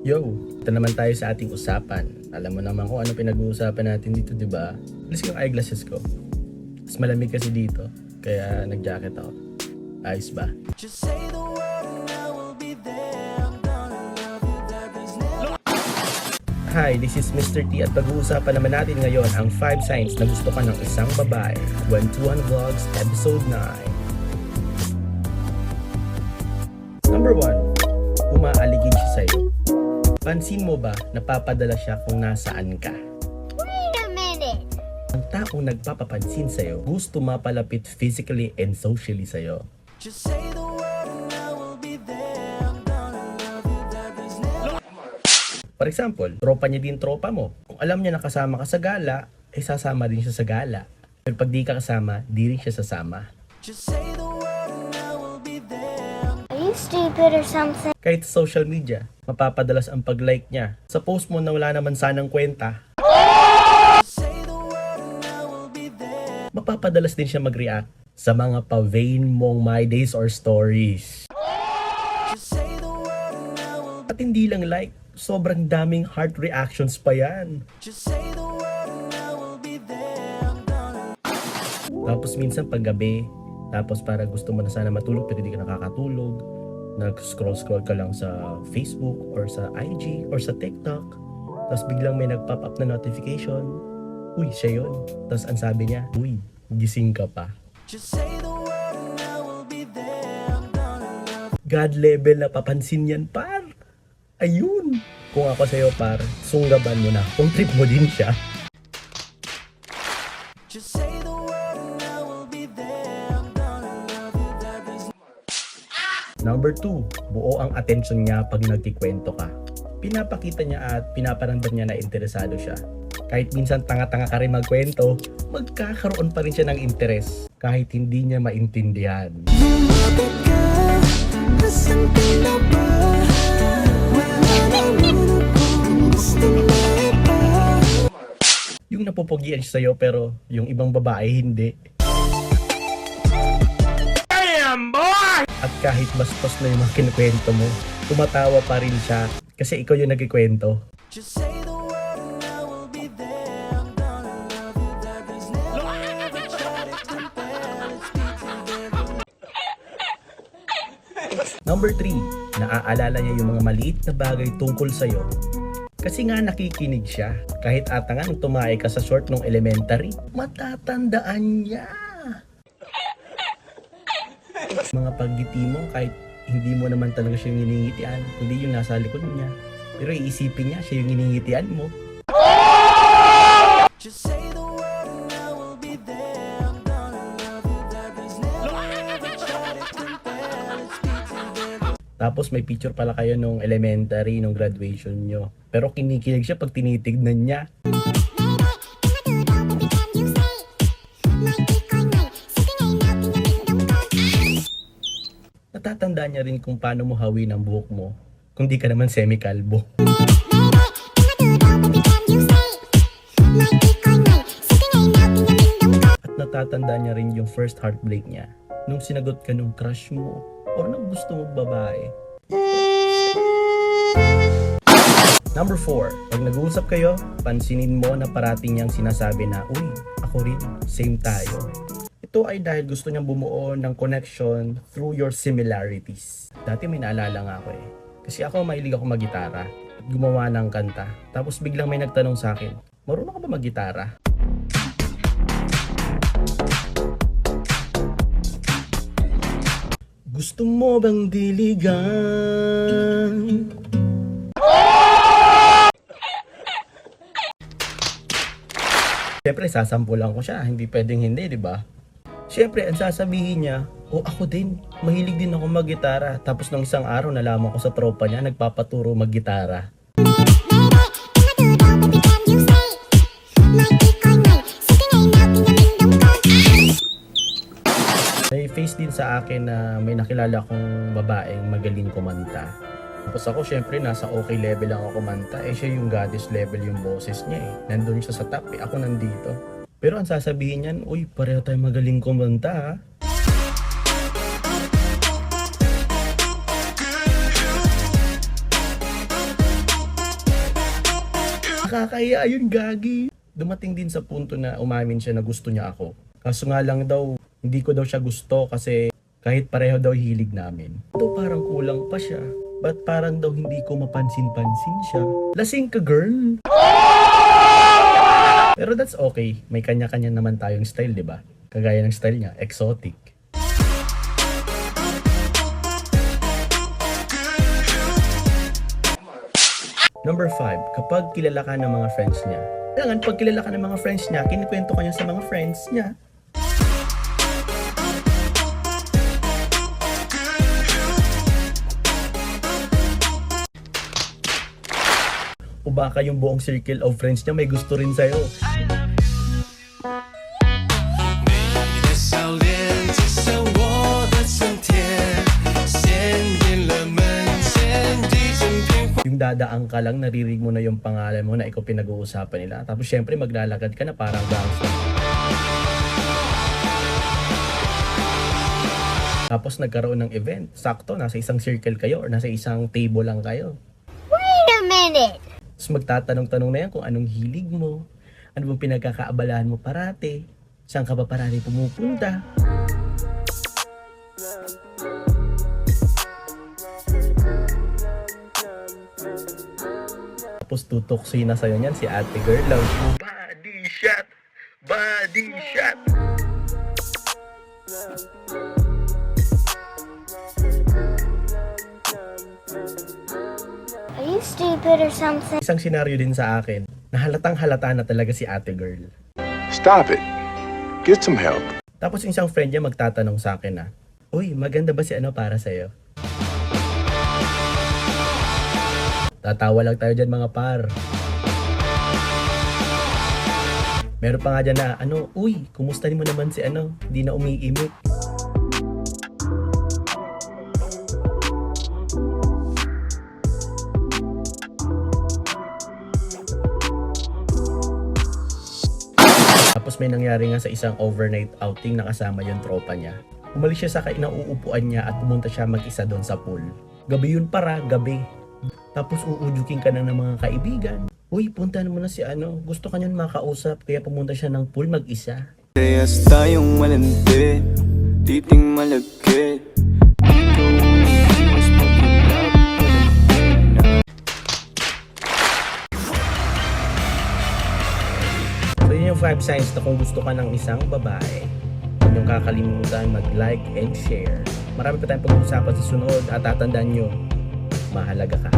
Yo, ito naman tayo sa ating usapan. Alam mo naman kung ano pinag-uusapan natin dito, di ba? Alis ko yung eyeglasses ko. Mas malamig kasi dito, kaya nag-jacket ako. Ayos ba? Hi, this is Mr. T at pag-uusapan naman natin ngayon ang 5 signs na gusto ka ng isang babae. 121 Vlogs, Episode 9. Number 1. Umaaligid siya sa'yo. Pansin mo ba, napapadala siya kung nasaan ka? Wait a minute. Ang taong nagpapapansin sa'yo, gusto mapalapit physically and socially sa'yo. For example, tropa niya din tropa mo. Kung alam niya nakasama ka sa gala, eh sasama din siya sa gala. Pero pag di ka kasama, di rin siya sasama. Are you stupid or something? Kahit sa social media, mapapadalas ang pag-like niya. Sa post mo na wala naman sanang kwenta, mapapadalas din siya mag-react sa mga pa-vain mong my days or stories. At hindi lang like, sobrang daming heart reactions pa yan. Tapos minsan paggabi, tapos para gusto mo na sana matulog pero hindi ka nakakatulog, nag-scroll ka lang sa Facebook or sa IG or sa TikTok, tapos biglang may nag-pop up na notification, uy, siya yun. Tapos ang sabi niya, uy, gising ka pa. God level na papansin yan, par. Ayun. Kung ako sa'yo, par, sunggaban mo na. Kung trip mo din siya. Number 2, buo ang attention niya pag nagkikwento ka. Pinapakita niya at pinaparamdam niya na interesado siya. Kahit minsan tanga-tanga ka rin magkwento, magkakaroon pa rin siya ng interes kahit hindi niya maintindihan. Yung napupugian siya sa'yo pero yung ibang babae hindi. Damn, boy! At kahit bastos na yung mga kinukwento mo, tumatawa pa rin siya kasi ikaw yung nagkikwento. Number 3, naaalala niya yung mga maliit na bagay tungkol sa'yo. Kasi nga nakikinig siya. Kahit ata nga nung tumae ka sa short nung elementary, matatandaan niya. Mga paggiti mo, kahit hindi mo naman talaga siya yung iningitian, kundi yung nasa likod niya. Pero iisipin niya, siya yung iningitian mo. Tapos may picture pala kayo nung elementary, nung graduation nyo. Pero kinikilig siya pag tinitignan niya. Natatandaan niya rin kung paano mo hawin ang buhok mo kung di ka naman semi-kalbo. At natatandaan niya rin yung first heartbreak niya nung sinagot ka nung crush mo o nung gusto mong babae. Number 4, pag nag-uusap kayo, pansinin mo na parating niyang sinasabi na, uy, ako rin, same tayo. Ito ay dahil gusto niyang bumuo ng connection through your similarities. Dati may naalala nga ako kasi ako mahilig ako mag-gitara at gumawa ng kanta. Tapos biglang may nagtanong sa akin, marunong ka ba mag-gitara? Gusto mo bang diligan? Siyempre, sasampulan ko siya. Hindi pwedeng hindi, di ba? Siyempre, ang sasabihin niya, ako din. Mahilig din ako mag-gitara. Tapos ng isang araw, nalaman ko sa tropa niya, nagpapaturo mag-gitara. May face din sa akin na may nakilala kong babaeng magaling kumanta. Tapos ako syempre nasa okay level lang ako kumanta. Siya yung goddess level yung boses niya Nandun siya sa top ako nandito. Pero ang sasabihin niyan, uy, pareho tayo magaling kumanta ha. Nakakahiya yun, gagi. Dumating din sa punto na umamin siya na gusto niya ako. Kaso nga lang daw, hindi ko daw siya gusto kasi kahit pareho daw hilig namin. Ito parang kulang pa siya. Ba't parang daw hindi ko mapansin-pansin siya? Lasing ka, girl! Pero that's okay. May kanya-kanya naman tayong style, di ba? Kagaya ng style niya, exotic. Number 5, kapag kilala ka ng mga friends niya. Kailangan pag kilala ka ng mga friends niya, kinikwento ka niya sa mga friends niya. O baka yung buong circle of friends niya may gusto rin sa'yo. Yung dadaan ka lang, naririnig mo na yung pangalan mo na ikaw pinag-uusapan nila. Tapos syempre maglalakad ka na parang gangster. Tapos nagkaroon ng event. Sakto, nasa isang circle kayo or nasa isang table lang kayo. Wait a minute. Tapos magtatanong-tanong na yan kung anong hilig mo, ano bang pinagkakaabalahan mo parate, saan ka ba parate pumupunta. Tapos tutoksoy na sa'yo niyan si ate girl lang. Body shot! Body shot! Are you stupid or something? Isang senaryo din sa akin, na halatang halata na talaga si ate girl. Stop it. Get some help. Tapos yung isang friend niya magtatanong sa akin na, uy, maganda ba si ano para sa'yo? Tatawa lang tayo dyan mga par. Meron pa nga dyan na, uy, kumusta mo naman si di na umiimik. Tapos may nangyari nga sa isang overnight outing na kasama yung tropa niya. Umalis siya sa kinauupuan niya at pumunta siya mag-isa doon sa pool. Gabi yun para, gabi. Tapos uudyukin ka na ng mga kaibigan. Uy, puntahan mo na si gusto ka niyan makausap kaya pumunta siya ng pool mag-isa. Parehas tayong malandi, titing malagkit. So yun yung 5 signs na kung gusto ka ng isang babae. Huwag niyong kakalimutan mag-like and share. Marami pa tayong pag-uusapan sa sunod at tatandaan nyo, mahalaga ka.